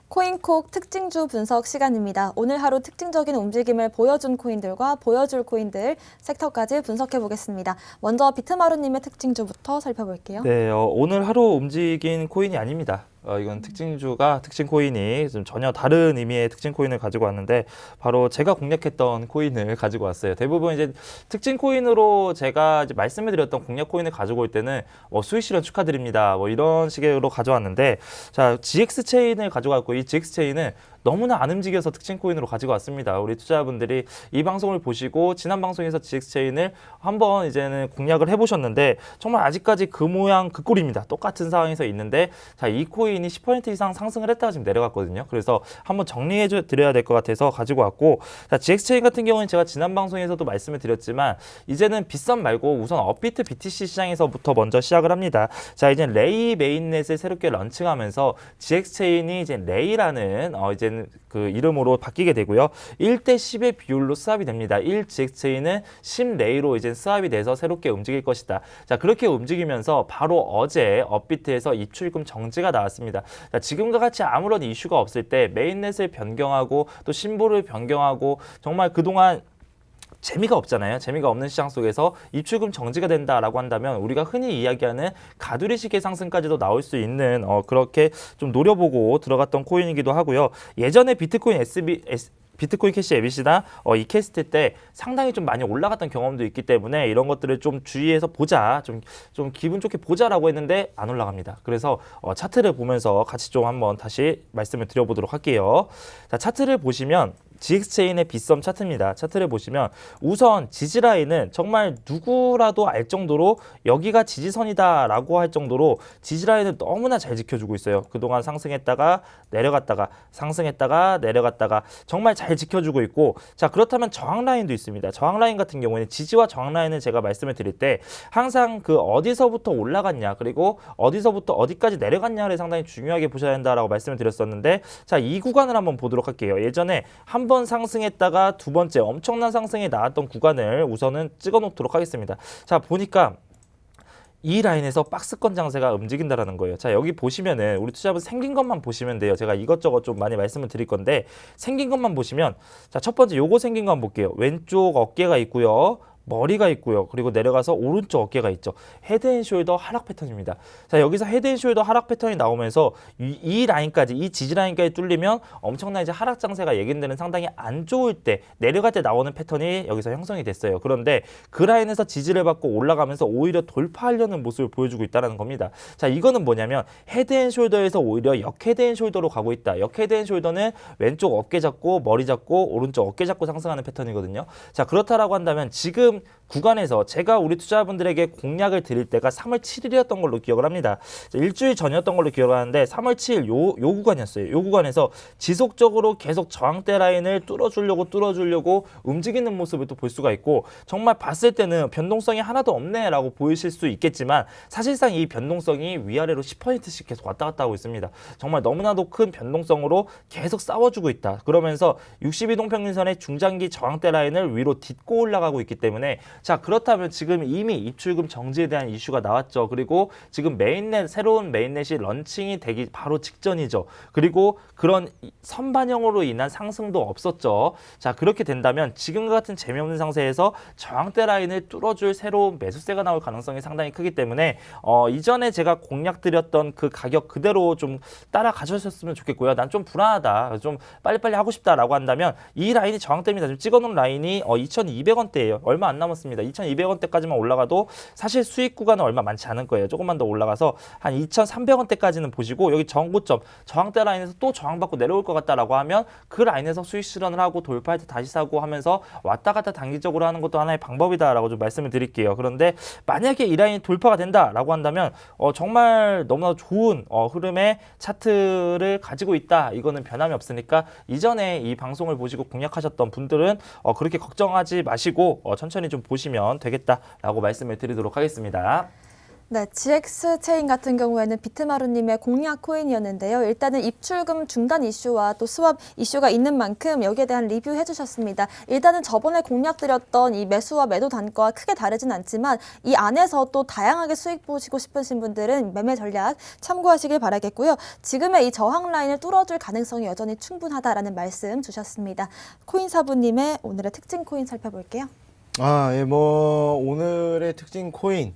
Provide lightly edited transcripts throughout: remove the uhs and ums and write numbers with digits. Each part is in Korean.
코인콕 특징주 분석 시간입니다. 오늘 하루 특징적인 움직임을 보여준 코인들과 보여줄 코인들 섹터까지 분석해 보겠습니다. 먼저 비트마루님의 특징주부터 살펴볼게요. 네, 오늘 하루 움직인 코인이 아닙니다. 이건 특징주가 특징 코인이 좀 전혀 다른 의미의 특징 코인을 가지고 왔는데 바로 제가 공략했던 코인을 가지고 왔어요. 대부분 이제 특징 코인으로 제가 이제 말씀을 드렸던 공략 코인을 가지고 올 때는 수익 실현 축하드립니다. 이런 식으로 가져왔는데 자, GX 체인을 가지고 왔고 이 GX 체인은 너무나 안 움직여서 특징 코인으로 가지고 왔습니다. 우리 투자자분들이 이 방송을 보시고 지난 방송에서 GX 체인을 한번 이제는 공략을 해보셨는데 정말 아직까지 그 모양 그 꼴입니다. 똑같은 상황에서 있는데 자, 이 코인이 10% 이상 상승을 했다가 지금 내려갔거든요. 그래서 한번 정리해 드려야 될 것 같아서 가지고 왔고 자, GX 체인 같은 경우는 제가 지난 방송에서도 말씀을 드렸지만 이제는 빗썸 말고 우선 업비트 BTC 시장에서부터 먼저 시작을 합니다. 자, 이제 레이 메인넷을 새롭게 런칭하면서 GX 체인이 이제 레이라는 이제는 그 이름으로 바뀌게 되고요. 1대 10의 비율로 스왑이 됩니다. 1 GX 체인은 10 레이로 이제 스왑이 돼서 새롭게 움직일 것이다. 자, 그렇게 움직이면서 바로 어제 업비트에서 입출금 정지가 나왔습니다. 자, 지금과 같이 아무런 이슈가 없을 때 메인넷을 변경하고 또 심볼을 변경하고 정말 그동안 재미가 없잖아요. 재미가 없는 시장 속에서 입출금 정지가 된다라고 한다면 우리가 흔히 이야기하는 가두리식의 상승까지도 나올 수 있는 그렇게 좀 노려보고 들어갔던 코인이기도 하고요. 예전에 비트코인 캐시 에비시나 이캐스트 때 상당히 좀 많이 올라갔던 경험도 있기 때문에 이런 것들을 좀 주의해서 보자, 좀 기분 좋게 보자라고 했는데 안 올라갑니다. 그래서 차트를 보면서 같이 좀 한번 다시 말씀을 드려보도록 할게요. 자, 차트를 보시면 GX체인의 빗썸 차트입니다. 차트를 보시면 우선 지지라인은 정말 누구라도 알 정도로 여기가 지지선이다 라고 할 정도로 지지라인을 너무나 잘 지켜주고 있어요. 그동안 상승했다가 내려갔다가 상승했다가 내려갔다가 정말 잘 지켜주고 있고 자, 그렇다면 저항라인도 있습니다. 저항라인 같은 경우에는 지지와 저항라인을 제가 말씀을 드릴 때 항상 그 어디서부터 올라갔냐 그리고 어디서부터 어디까지 내려갔냐를 상당히 중요하게 보셔야 된다라고 말씀을 드렸었는데 자, 이 구간을 한번 보도록 할게요. 예전에 한 번 상승했다가 두 번째 엄청난 상승이 나왔던 구간을 우선은 찍어 놓도록 하겠습니다. 자, 보니까 이 라인에서 박스권 장세가 움직인다라는 거예요. 자, 여기 보시면은 우리 투자분 생긴 것만 보시면 돼요. 제가 이것저것 좀 많이 말씀을 드릴 건데 생긴 것만 보시면 자, 첫 번째 요거 생긴 거 한번 볼게요. 왼쪽 어깨가 있고요. 머리가 있고요. 그리고 내려가서 오른쪽 어깨가 있죠. 헤드앤숄더 하락 패턴입니다. 자, 여기서 헤드앤숄더 하락 패턴이 나오면서 이 라인까지, 이 지지 라인까지 뚫리면 엄청난 이제 하락 장세가 예견되는 상당히 안 좋을 때 내려갈 때 나오는 패턴이 여기서 형성이 됐어요. 그런데 그 라인에서 지지를 받고 올라가면서 오히려 돌파하려는 모습을 보여주고 있다는 겁니다. 자, 이거는 뭐냐면 헤드앤숄더에서 오히려 역헤드앤숄더로 가고 있다. 역헤드앤숄더는 왼쪽 어깨 잡고 머리 잡고 오른쪽 어깨 잡고 상승하는 패턴이거든요. 자, 그렇다라고 한다면 지금 구간에서 제가 우리 투자분들에게 공략을 드릴 때가 3월 7일이었던 걸로 기억을 합니다. 일주일 전이었던 걸로 기억하는데 3월 7일 요 구간이었어요. 요 구간에서 지속적으로 계속 저항대 라인을 뚫어주려고 움직이는 모습을 또 볼 수가 있고 정말 봤을 때는 변동성이 하나도 없네라고 보이실 수 있겠지만 사실상 이 변동성이 위아래로 10%씩 계속 왔다 갔다 하고 있습니다. 정말 너무나도 큰 변동성으로 계속 싸워주고 있다. 그러면서 62동 평균선의 중장기 저항대 라인을 위로 딛고 올라가고 있기 때문에 자, 그렇다면 지금 이미 입출금 정지에 대한 이슈가 나왔죠. 그리고 지금 새로운 메인넷이 런칭이 되기 바로 직전이죠. 그리고 그런 선반영으로 인한 상승도 없었죠. 자, 그렇게 된다면 지금과 같은 재미없는 상태에서 저항대 라인을 뚫어줄 새로운 매수세가 나올 가능성이 상당히 크기 때문에 이전에 제가 공략 드렸던 그 가격 그대로 좀 따라가셨으면 좋겠고요. 난 좀 불안하다. 좀 빨리빨리 하고 싶다라고 한다면 이 라인이 저항대입니다. 지금 찍어놓은 라인이 2,200원대예요. 얼마 안 남았습니다. 2,200원대까지만 올라가도 사실 수익 구간은 얼마 많지 않을 거예요. 조금만 더 올라가서 한 2,300원대까지는 보시고 여기 정고점, 저항대 라인에서 또 저항받고 내려올 것 같다라고 하면 그 라인에서 수익 실현을 하고 돌파할 때 다시 사고 하면서 왔다 갔다 단기적으로 하는 것도 하나의 방법이다라고 좀 말씀을 드릴게요. 그런데 만약에 이 라인이 돌파가 된다라고 한다면 정말 너무나 좋은 흐름의 차트를 가지고 있다. 이거는 변함이 없으니까 이전에 이 방송을 보시고 공략하셨던 분들은 그렇게 걱정하지 마시고 천천히 좀 보시면 되겠다라고 말씀을 드리도록 하겠습니다. 네, GX 체인 같은 경우에는 비트마루님의 공략 코인이었는데요. 일단은 입출금 중단 이슈와 또 스왑 이슈가 있는 만큼 여기에 대한 리뷰해 주셨습니다. 일단은 저번에 공략드렸던 이 매수와 매도 단가와 크게 다르진 않지만 이 안에서 또 다양하게 수익 보시고 싶으신 분들은 매매 전략 참고하시길 바라겠고요. 지금의 이 저항 라인을 뚫어줄 가능성이 여전히 충분하다라는 말씀 주셨습니다. 코인사부님의 오늘의 특징 코인 살펴볼게요. 예, 뭐 오늘의 특징 코인,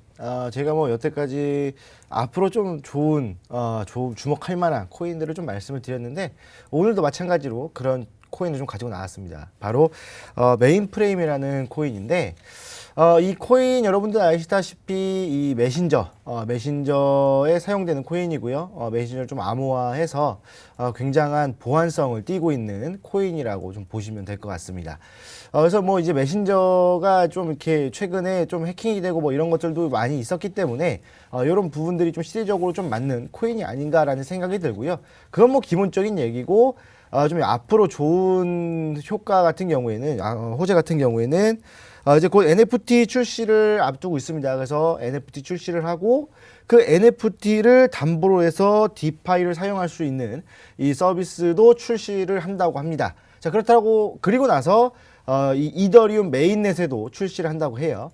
제가 뭐 여태까지 앞으로 좀 좋은, 주목할 만한 코인들을 좀 말씀을 드렸는데 오늘도 마찬가지로 그런 코인을 좀 가지고 나왔습니다. 바로 메인 프레임이라는 코인인데 이 코인 여러분들 아시다시피 이 메신저에 사용되는 코인이고요. 메신저를 좀 암호화해서 굉장한 보안성을 띠고 있는 코인이라고 좀 보시면 될 것 같습니다. 그래서 뭐 이제 메신저가 좀 이렇게 최근에 좀 해킹이 되고 뭐 이런 것들도 많이 있었기 때문에 이런 부분들이 좀 시대적으로 좀 맞는 코인이 아닌가라는 생각이 들고요. 그건 뭐 기본적인 얘기고 좀 앞으로 좋은 효과 같은 경우에는 호재 같은 경우에는 이제 곧 NFT 출시를 앞두고 있습니다. 그래서 NFT 출시를 하고 그 NFT를 담보로 해서 디파이를 사용할 수 있는 이 서비스도 출시를 한다고 합니다. 자, 그렇다고 그리고 나서 이 이더리움 메인넷에도 출시를 한다고 해요.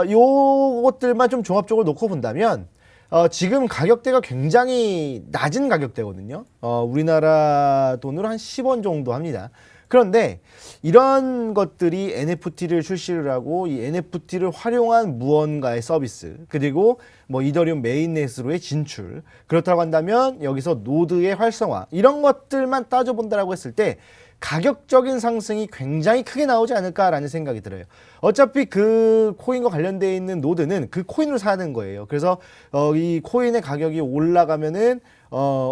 요것들만 좀 종합적으로 놓고 본다면 지금 가격대가 굉장히 낮은 가격대거든요. 우리나라 돈으로 한 10원 정도 합니다. 그런데 이런 것들이 NFT를 출시를 하고 이 NFT를 활용한 무언가의 서비스 그리고 뭐 이더리움 메인넷으로의 진출 그렇다고 한다면 여기서 노드의 활성화 이런 것들만 따져본다라고 했을 때 가격적인 상승이 굉장히 크게 나오지 않을까라는 생각이 들어요. 어차피 그 코인과 관련되어 있는 노드는 그 코인으로 사는 거예요. 그래서 이 코인의 가격이 올라가면은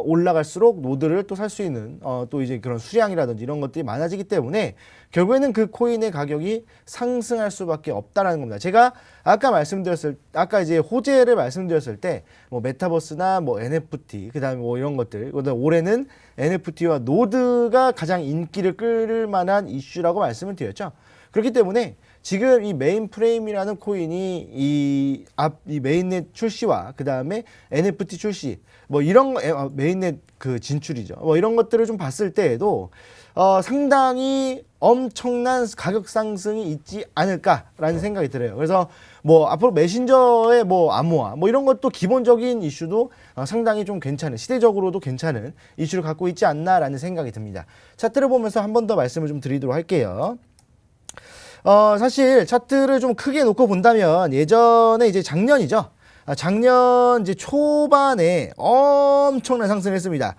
올라갈수록 노드를 또 살 수 있는 또 이제 그런 수량이라든지 이런 것들이 많아지기 때문에 결국에는 그 코인의 가격이 상승할 수밖에 없다라는 겁니다. 제가 아까 이제 호재를 말씀드렸을 때 뭐 메타버스나 뭐 NFT 그다음에 뭐 이런 것들 그다음에 올해는 NFT와 노드가 가장 인기를 끌 만한 이슈라고 말씀을 드렸죠. 그렇기 때문에 지금 이 메인 프레임이라는 코인이 이 메인넷 출시와 그 다음에 NFT 출시 뭐 이런 메인넷 그 진출이죠. 뭐 이런 것들을 좀 봤을 때에도 상당히 엄청난 가격 상승이 있지 않을까라는 생각이 들어요. 그래서 뭐 앞으로 메신저의 뭐 암호화 뭐 이런 것도 기본적인 이슈도 상당히 좀 괜찮은 시대적으로도 괜찮은 이슈를 갖고 있지 않나라는 생각이 듭니다. 차트를 보면서 한 번 더 말씀을 좀 드리도록 할게요. 사실 차트를 좀 크게 놓고 본다면 예전에 이제 작년이죠. 작년 이제 초반에 엄청난 상승을 했습니다.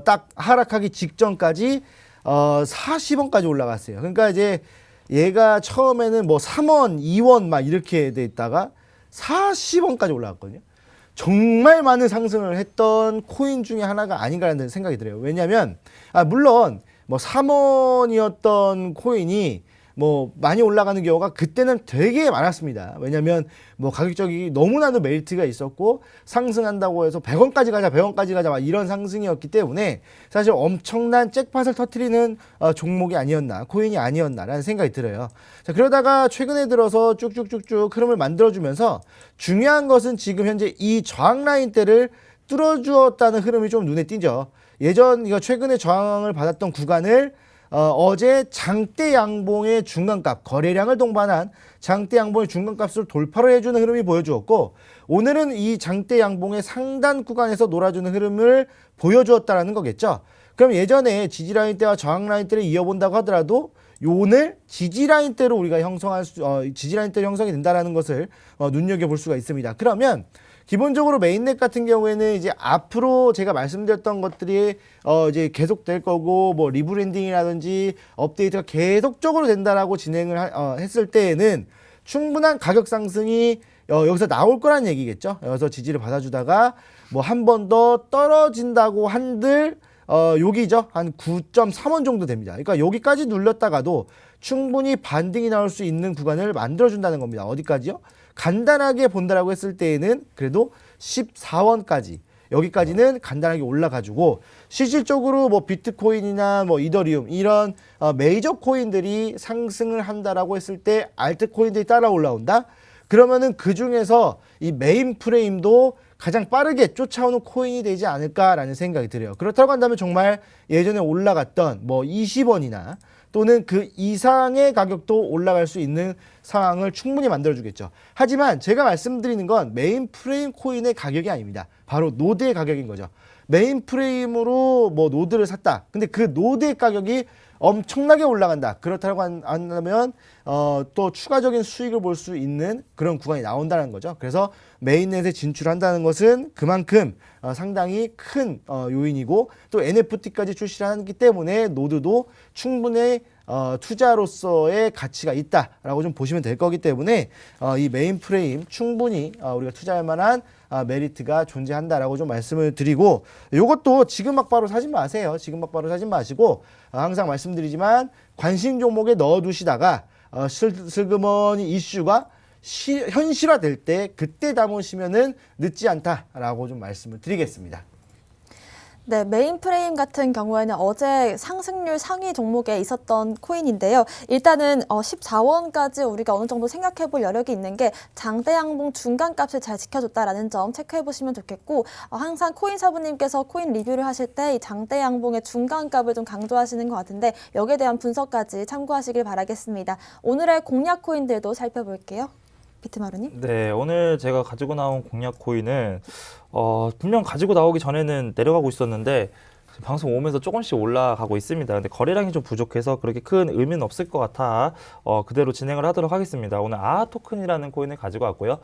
딱 하락하기 직전까지 40원까지 올라갔어요. 그러니까 이제 얘가 처음에는 뭐 3원, 2원 막 이렇게 돼 있다가 40원까지 올라갔거든요. 정말 많은 상승을 했던 코인 중에 하나가 아닌가라는 생각이 들어요. 왜냐하면 물론 뭐 3원이었던 코인이 뭐 많이 올라가는 경우가 그때는 되게 많았습니다. 왜냐하면 뭐 가격적이 너무나도 메리트가 있었고 상승한다고 해서 100원까지 가자 막 이런 상승이었기 때문에 사실 엄청난 잭팟을 터트리는 종목이 아니었나 코인이 아니었나라는 생각이 들어요. 자, 그러다가 최근에 들어서 쭉쭉쭉쭉 흐름을 만들어주면서 중요한 것은 지금 현재 이 저항 라인대를 뚫어주었다는 흐름이 좀 눈에 띄죠. 이거 최근에 저항을 받았던 구간을 어제 장대 양봉의 중간값, 거래량을 동반한 장대 양봉의 중간값으로 돌파를 해주는 흐름이 보여주었고 오늘은 이 장대 양봉의 상단 구간에서 놀아주는 흐름을 보여주었다라는 거겠죠. 그럼 예전에 지지라인대와 저항라인대를 이어본다고 하더라도 오늘 지지라인대로 우리가 지지라인대로 형성이 된다는 것을 눈여겨볼 수가 있습니다. 그러면 기본적으로 메인넷 같은 경우에는 이제 앞으로 제가 말씀드렸던 것들이 이제 계속 될 거고 뭐 리브랜딩이라든지 업데이트가 계속적으로 된다라고 진행을 했을 때에는 충분한 가격 상승이 여기서 나올 거란 얘기겠죠. 여기서 지지를 받아주다가 뭐 한 번 더 떨어진다고 한들 여기죠. 한 9.3원 정도 됩니다. 그러니까 여기까지 눌렸다가도 충분히 반등이 나올 수 있는 구간을 만들어준다는 겁니다. 어디까지요? 간단하게 본다라고 했을 때에는 그래도 14원까지 여기까지는 간단하게 올라가지고 실질적으로 뭐 비트코인이나 뭐 이더리움 이런 메이저 코인들이 상승을 한다라고 했을 때 알트 코인들이 따라 올라온다. 그러면은 그 중에서 이 메인 프레임도 가장 빠르게 쫓아오는 코인이 되지 않을까라는 생각이 들어요. 그렇다고 한다면 정말 예전에 올라갔던 뭐 20원이나 또는 그 이상의 가격도 올라갈 수 있는 상황을 충분히 만들어주겠죠. 하지만 제가 말씀드리는 건 메인 프레임 코인의 가격이 아닙니다. 바로 노드의 가격인 거죠. 메인 프레임으로 뭐 노드를 샀다. 근데 그 노드의 가격이 엄청나게 올라간다. 그렇다고 한다면 또 추가적인 수익을 볼 수 있는 그런 구간이 나온다는 거죠. 그래서 메인넷에 진출한다는 것은 그만큼 상당히 큰 요인이고 또 NFT까지 출시를 하기 때문에 노드도 충분히 투자로서의 가치가 있다라고 좀 보시면 될 거기 때문에 이 메인 프레임 충분히 우리가 투자할 만한 메리트가 존재한다라고 좀 말씀을 드리고 이것도 지금 막 바로 사지 마세요. 지금 막 바로 사지 마시고 항상 말씀드리지만 관심 종목에 넣어두시다가 슬그머니 이슈가 현실화될 때 그때 담으시면은 늦지 않다라고 좀 말씀을 드리겠습니다. 네, 메인 프레임 같은 경우에는 어제 상승률 상위 종목에 있었던 코인인데요. 일단은 14원까지 우리가 어느 정도 생각해 볼 여력이 있는 게 장대 양봉 중간값을 잘 지켜줬다라는 점 체크해 보시면 좋겠고 항상 코인사부님께서 코인 리뷰를 하실 때 이 장대 양봉의 중간값을 좀 강조하시는 것 같은데 여기에 대한 분석까지 참고하시길 바라겠습니다. 오늘의 공략 코인들도 살펴볼게요. 비트마루님. 네, 오늘 제가 가지고 나온 공략 코인은 분명 가지고 나오기 전에는 내려가고 있었는데 방송 오면서 조금씩 올라가고 있습니다. 근데 거래량이 좀 부족해서 그렇게 큰 의미는 없을 것 같아 그대로 진행을 하도록 하겠습니다. 오늘 아하 토큰이라는 코인을 가지고 왔고요.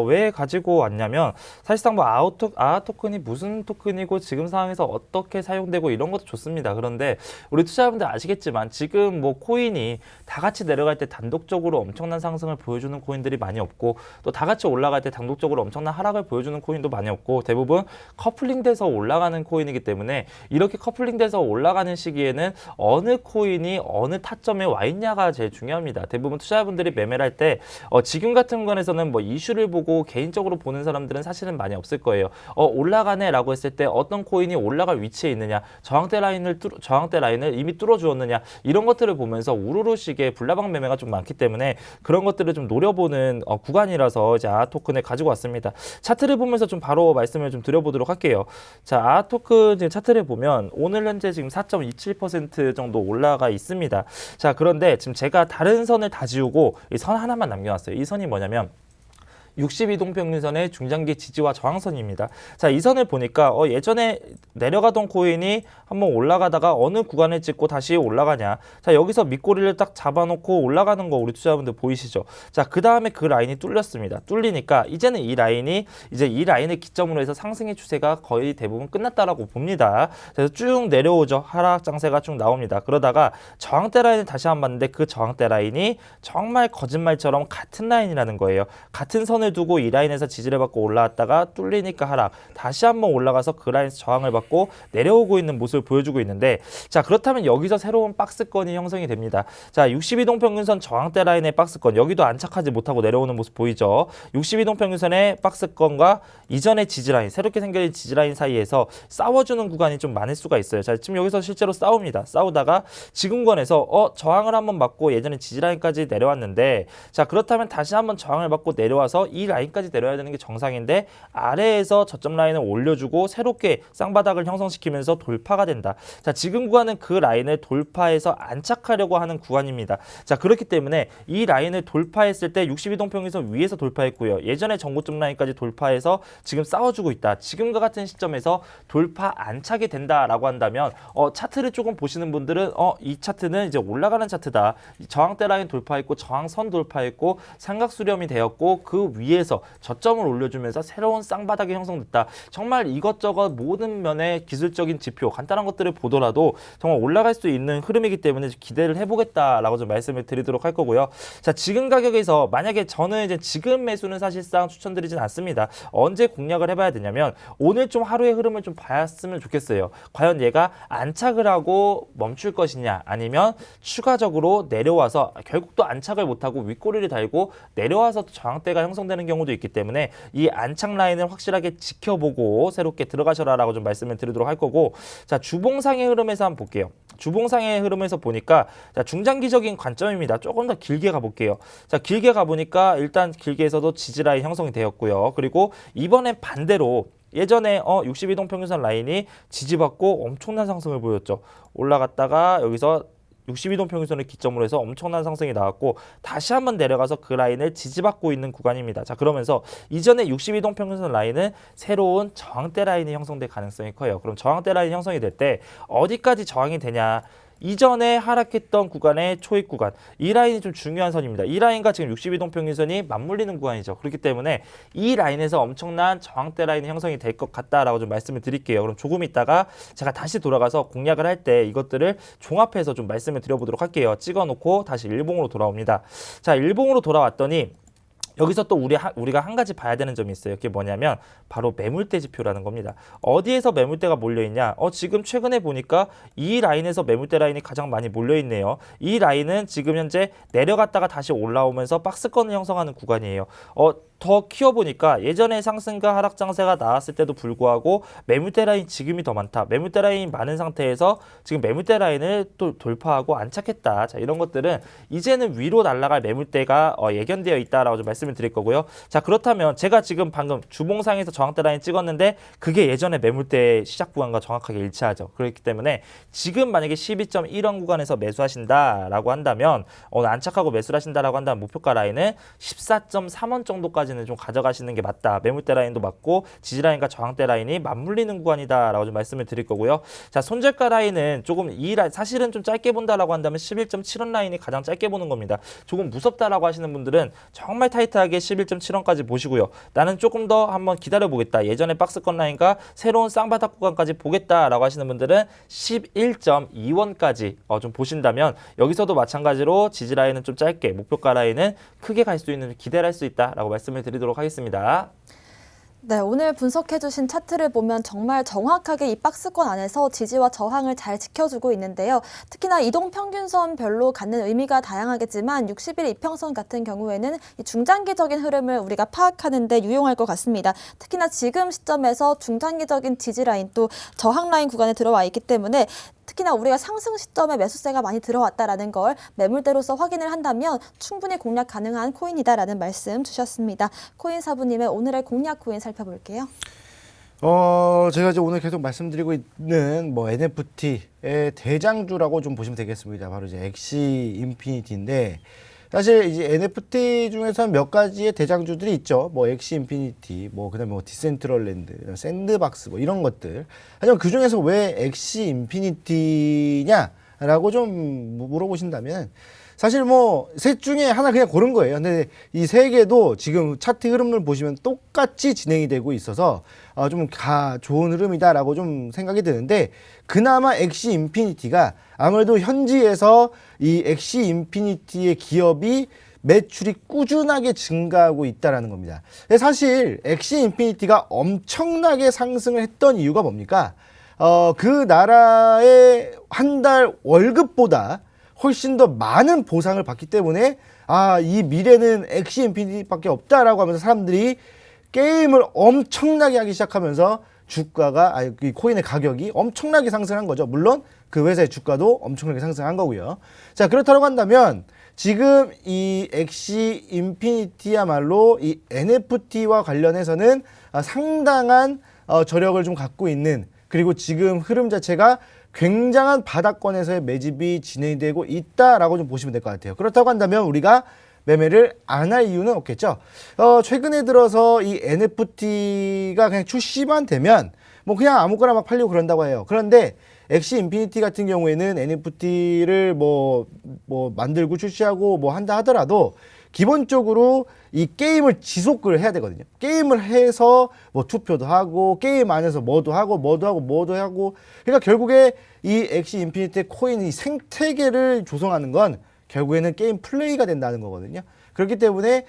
왜 가지고 왔냐면 사실상 뭐 아하 토큰이 무슨 토큰이고 지금 상황에서 어떻게 사용되고 이런 것도 좋습니다. 그런데 우리 투자자분들 아시겠지만 지금 뭐 코인이 다 같이 내려갈 때 단독적으로 엄청난 상승을 보여주는 코인들이 많이 없고 또 다 같이 올라갈 때 단독적으로 엄청난 하락을 보여주는 코인도 많이 없고 대부분 커플링돼서 올라가는 코인이기 때문에 이렇게 커플링돼서 올라가는 시기에는 어느 코인이 어느 타점에 와 있냐가 제일 중요합니다. 대부분 투자자분들이 매매를 할 때 지금 같은 건에서는 뭐 이슈를 보고 개인적으로 보는 사람들은 사실은 많이 없을 거예요. 올라가네 라고 했을 때 어떤 코인이 올라갈 위치에 있느냐, 저항대 라인을 이미 뚫어 주었느냐 이런 것들을 보면서 우르르식의 불나방 매매가 좀 많기 때문에 그런 것들을 좀 노려보는 구간이라서 이제 아하 토큰을 가지고 왔습니다. 차트를 보면서 좀 바로 말씀을 좀 드려보도록 할게요. 자, 아하 토큰 지금 차트를 보면 오늘 현재 지금 4.27% 정도 올라가 있습니다. 자, 그런데 지금 제가 다른 선을 다 지우고 이 선 하나만 남겨놨어요. 이 선이 뭐냐면 62동 평균선의 중장기 지지와 저항선입니다. 자, 이 선을 보니까 예전에 내려가던 코인이 한번 올라가다가 어느 구간을 찍고 다시 올라가냐. 자, 여기서 밑꼬리를 딱 잡아놓고 올라가는 거 우리 투자자분들 보이시죠? 자, 그 다음에 그 라인이 뚫렸습니다. 뚫리니까 이제는 이 라인을 기점으로 해서 상승의 추세가 거의 대부분 끝났다라고 봅니다. 그래서 쭉 내려오죠. 하락 장세가 쭉 나옵니다. 그러다가 저항대 라인을 다시 한번 봤는데 그 저항대 라인이 정말 거짓말처럼 같은 라인이라는 거예요. 같은 선을 두고 이 라인에서 지지를 받고 올라왔다가 뚫리니까 하락, 다시 한번 올라가서 그 라인에서 저항을 받고 내려오고 있는 모습을 보여주고 있는데, 자, 그렇다면 여기서 새로운 박스권이 형성이 됩니다. 자, 62동 평균선 저항대 라인의 박스권, 여기도 안착하지 못하고 내려오는 모습 보이죠? 62동 평균선의 박스권과 이전의 지지라인, 새롭게 생겨진 지지라인 사이에서 싸워주는 구간이 좀 많을 수가 있어요. 자, 지금 여기서 실제로 싸웁니다. 싸우다가 지금권에서 저항을 한번 받고 예전에 지지라인까지 내려왔는데, 자, 그렇다면 다시 한번 저항을 받고 내려와서 이 라인까지 내려야 되는 게 정상인데 아래에서 저점 라인을 올려주고 새롭게 쌍바닥을 형성시키면서 돌파가 된다. 자, 지금 구간은 그 라인을 돌파해서 안착하려고 하는 구간입니다. 자, 그렇기 때문에 이 라인을 돌파했을 때 62동 평균선 위에서 돌파했고요. 예전에 전고점 라인까지 돌파해서 지금 싸워주고 있다. 지금과 같은 시점에서 돌파 안착이 된다라고 한다면 차트를 조금 보시는 분들은 이 차트는 이제 올라가는 차트다. 저항대 라인 돌파했고 저항선 돌파했고 삼각 수렴이 되었고 그 위에서 저점을 올려주면서 새로운 쌍바닥이 형성됐다. 정말 이것저것 모든 면의 기술적인 지표, 간단한 것들을 보더라도 정말 올라갈 수 있는 흐름이기 때문에 기대를 해보겠다라고 좀 말씀을 드리도록 할 거고요. 자, 지금 가격에서 만약에 저는 이제 지금 매수는 사실상 추천드리진 않습니다. 언제 공략을 해봐야 되냐면 오늘 좀 하루의 흐름을 좀 봤으면 좋겠어요. 과연 얘가 안착을 하고 멈출 것이냐 아니면 추가적으로 내려와서 결국 또 안착을 못하고 윗꼬리를 달고 내려와서 또 저항대가 형성되는 경우도 있기 때문에 이 안착 라인을 확실하게 지켜보고 새롭게 들어가셔라라고 좀 말씀을 드리도록 할 거고, 자, 주봉상의 흐름에서 한번 볼게요. 주봉상의 흐름에서 보니까 자, 중장기적인 관점입니다. 조금 더 길게 가볼게요. 자, 길게 가보니까 일단 길게에서도 지지라인 형성이 되었고요. 그리고 이번엔 반대로 예전에 62동 평균선 라인이 지지받고 엄청난 상승을 보였죠. 올라갔다가 여기서 62동 평균선을 기점으로 해서 엄청난 상승이 나왔고 다시 한번 내려가서 그 라인을 지지받고 있는 구간입니다. 자, 그러면서 이전에 62동 평균선 라인은 새로운 저항대 라인이 형성될 가능성이 커요. 그럼 저항대 라인이 형성이 될 때 어디까지 저항이 되냐? 이전에 하락했던 구간의 초입 구간, 이 라인이 좀 중요한 선입니다. 이 라인과 지금 62동 평균선이 맞물리는 구간이죠. 그렇기 때문에 이 라인에서 엄청난 저항대 라인이 형성이 될 것 같다라고 좀 말씀을 드릴게요. 그럼 조금 있다가 제가 다시 돌아가서 공략을 할 때 이것들을 종합해서 좀 말씀을 드려보도록 할게요. 찍어놓고 다시 일봉으로 돌아옵니다. 자, 일봉으로 돌아왔더니 여기서 또 우리가 한 가지 봐야 되는 점이 있어요. 그게 뭐냐면 바로 매물대 지표라는 겁니다. 어디에서 매물대가 몰려있냐? 지금 최근에 보니까 이 라인에서 매물대 라인이 가장 많이 몰려있네요. 이 라인은 지금 현재 내려갔다가 다시 올라오면서 박스권을 형성하는 구간이에요. 더 키워보니까 예전에 상승과 하락 장세가 나왔을 때도 불구하고 매물대 라인 지금이 더 많다. 매물대 라인이 많은 상태에서 지금 매물대 라인을 또 돌파하고 안착했다. 자, 이런 것들은 이제는 위로 날아갈 매물대가 예견되어 있다라고 좀 말씀을 드릴 거고요. 자, 그렇다면 제가 지금 방금 주봉상에서 저항대 라인 찍었는데 그게 예전에 매물대 시작 구간과 정확하게 일치하죠. 그렇기 때문에 지금 만약에 12.1원 구간에서 매수하신다라고 한다면 오늘 안착하고 매수를 하신다라고 한다면 목표가 라인은 14.3원 정도까지 좀 가져가시는 게 맞다. 매물대 라인도 맞고 지지라인과 저항대 라인이 맞물리는 구간이다라고 좀 말씀을 드릴 거고요. 자, 손절가 라인은 조금 이 라인 사실은 좀 짧게 본다라고 한다면 11.7원 라인이 가장 짧게 보는 겁니다. 조금 무섭다라고 하시는 분들은 정말 타이트하게 11.7원까지 보시고요. 나는 조금 더 한번 기다려 보겠다. 예전에 박스권 라인과 새로운 쌍바닥 구간까지 보겠다라고 하시는 분들은 11.2원까지 좀 보신다면 여기서도 마찬가지로 지지라인은 좀 짧게 목표가 라인은 크게 갈 수 있는 기대를 할 수 있다라고 말씀을 드리도록 하겠습니다. 네, 오늘 분석해주신 차트를 보면 정말 정확하게 이 박스권 안에서 지지와 저항을 잘 지켜주고 있는데요. 특히나 이동평균선별로 갖는 의미가 다양하겠지만 60일 이평선 같은 경우에는 이 중장기적인 흐름을 우리가 파악하는 데 유용할 것 같습니다. 특히나 지금 시점에서 중장기적인 지지라인 또 저항라인 구간에 들어와 있기 때문에 특히나 우리가 상승 시점에 매수세가 많이 들어왔다라는 걸 매물대로서 확인을 한다면 충분히 공략 가능한 코인이다라는 말씀 주셨습니다. 코인사부님의 오늘의 공략 코인 살펴볼게요. 제가 이제 오늘 계속 말씀드리고 있는 뭐 NFT의 대장주라고 좀 보시면 되겠습니다. 바로 이제 엑시 인피니티인데 사실 이제 NFT 중에서는 몇 가지의 대장주들이 있죠. 뭐 엑시 인피니티, 뭐 그다음에 뭐 디센트럴랜드, 샌드박스 뭐 이런 것들. 하지만 그 중에서 왜 엑시 인피니티냐라고 좀 물어보신다면 사실 뭐 셋 중에 하나 그냥 고른 거예요. 근데 이 세 개도 지금 차트 흐름을 보시면 똑같이 진행이 되고 있어서 좀 좋은 흐름이다라고 좀 생각이 드는데 그나마 엑시 인피니티가 아무래도 현지에서 이 엑시 인피니티의 기업이 매출이 꾸준하게 증가하고 있다라는 겁니다. 사실 엑시 인피니티가 엄청나게 상승을 했던 이유가 뭡니까? 그 나라의 한 달 월급보다 훨씬 더 많은 보상을 받기 때문에 이 미래는 엑시 인피니티밖에 없다라고 하면서 사람들이 게임을 엄청나게 하기 시작하면서 이 코인의 가격이 엄청나게 상승한 거죠. 물론 그 회사의 주가도 엄청나게 상승한 거고요. 자, 그렇다고 한다면 지금 이 엑시 인피니티야말로 이 NFT와 관련해서는 상당한 저력을 좀 갖고 있는, 그리고 지금 흐름 자체가 굉장한 바닥권에서의 매집이 진행되고 있다라고 좀 보시면 될 것 같아요. 그렇다고 한다면 우리가 매매를 안 할 이유는 없겠죠. 최근에 들어서 이 NFT가 그냥 출시만 되면 뭐 그냥 아무거나 막 팔리고 그런다고 해요. 그런데 엑시 인피니티 같은 경우에는 NFT를 뭐 만들고 출시하고 뭐 한다 하더라도 기본적으로 이 게임을 지속을 해야 되거든요. 게임을 해서 뭐 투표도 하고 게임 안에서 뭐도 하고 그러니까 결국에 이 엑시 인피니티 코인이 생태계를 조성하는 건 결국에는 게임 플레이가 된다는 거거든요. 그렇기 때문에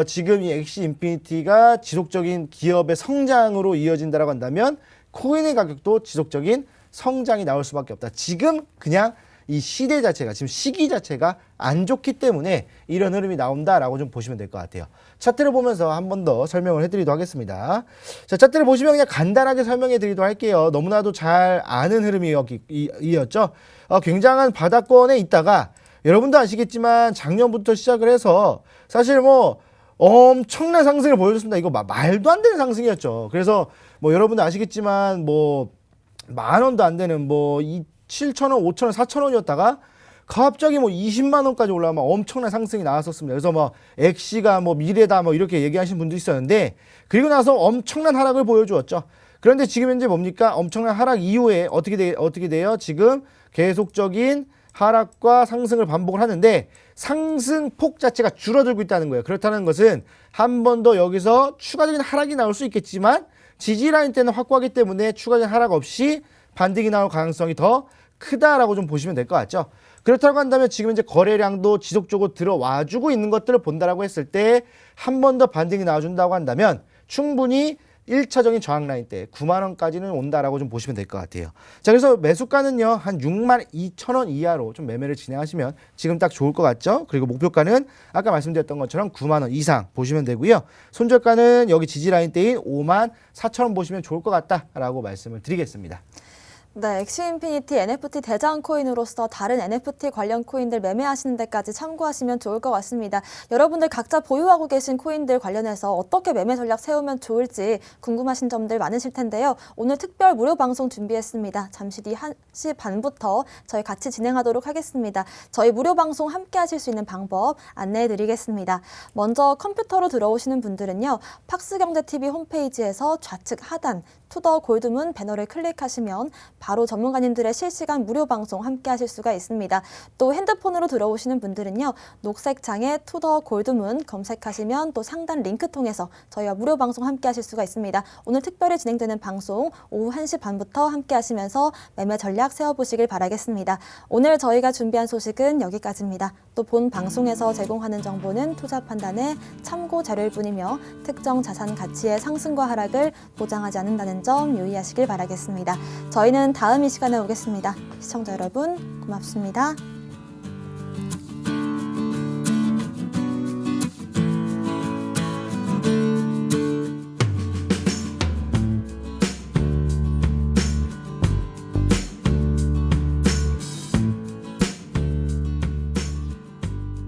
지금 이 엑시 인피니티가 지속적인 기업의 성장으로 이어진다라고 한다면 코인의 가격도 지속적인 성장이 나올 수밖에 없다. 지금 그냥 이 시대 자체가 지금 시기 자체가 안 좋기 때문에 이런 흐름이 나온다라고 좀 보시면 될 것 같아요. 차트를 보면서 한 번 더 설명을 해드리도록 하겠습니다. 자, 차트를 보시면 그냥 간단하게 설명해 드리도록 할게요. 너무나도 잘 아는 흐름이었죠. 굉장한 바닥권에 있다가 여러분도 아시겠지만 작년부터 시작을 해서 사실 뭐 엄청난 상승을 보여줬습니다. 이거 말도 안 되는 상승이었죠. 그래서 뭐 여러분도 아시겠지만 뭐 10,000원도 안 되는 뭐 7,000원, 5,000원, 4,000원이었다가 갑자기 뭐 20만 원까지 올라가면 엄청난 상승이 나왔었습니다. 그래서 뭐 엑시가 뭐 미래다 뭐 이렇게 얘기하시는 분도 있었는데 그리고 나서 엄청난 하락을 보여주었죠. 그런데 지금 현재 뭡니까? 엄청난 하락 이후에 어떻게 돼요? 지금 계속적인 하락과 상승을 반복을 하는데 상승폭 자체가 줄어들고 있다는 거예요. 그렇다는 것은 한 번 더 여기서 추가적인 하락이 나올 수 있겠지만 지지라인 때는 확고하기 때문에 추가적인 하락 없이 반등이 나올 가능성이 더 크다라고 좀 보시면 될 것 같죠. 그렇다고 한다면 지금 이제 거래량도 지속적으로 들어와주고 있는 것들을 본다라고 했을 때 한 번 더 반등이 나와준다고 한다면 충분히 1차적인 저항 라인 때 9만 원까지는 온다라고 좀 보시면 될 것 같아요. 자, 그래서 매수가는요 한 62,000원 이하로 좀 매매를 진행하시면 지금 딱 좋을 것 같죠. 그리고 목표가는 아까 말씀드렸던 것처럼 9만 원 이상 보시면 되고요. 손절가는 여기 지지 라인 때인 54,000원 보시면 좋을 것 같다라고 말씀을 드리겠습니다. 네, 엑시인피니티 NFT 대장 코인으로서 다른 NFT 관련 코인들 매매하시는 데까지 참고하시면 좋을 것 같습니다. 여러분들 각자 보유하고 계신 코인들 관련해서 어떻게 매매 전략 세우면 좋을지 궁금하신 점들 많으실 텐데요. 오늘 특별 무료 방송 준비했습니다. 잠시 뒤 1시 반부터 저희 같이 진행하도록 하겠습니다. 저희 무료 방송 함께 하실 수 있는 방법 안내해 드리겠습니다. 먼저 컴퓨터로 들어오시는 분들은요. 팍스경제TV 홈페이지에서 좌측 하단 투더 골드문 배너를 클릭하시면 바로 전문가님들의 실시간 무료 방송 함께 하실 수가 있습니다. 또 핸드폰으로 들어오시는 분들은요. 녹색 창에 투더 골드문 검색하시면 또 상단 링크 통해서 저희와 무료 방송 함께 하실 수가 있습니다. 오늘 특별히 진행되는 방송 오후 1시 반부터 함께 하시면서 매매 전략 세워보시길 바라겠습니다. 오늘 저희가 준비한 소식은 여기까지입니다. 또 본 방송에서 제공하는 정보는 투자 판단의 참고 자료일 뿐이며 특정 자산 가치의 상승과 하락을 보장하지 않는다는 점 유의하시길 바라겠습니다. 저희는 다음 이 시간에 오겠습니다. 시청자 여러분 고맙습니다.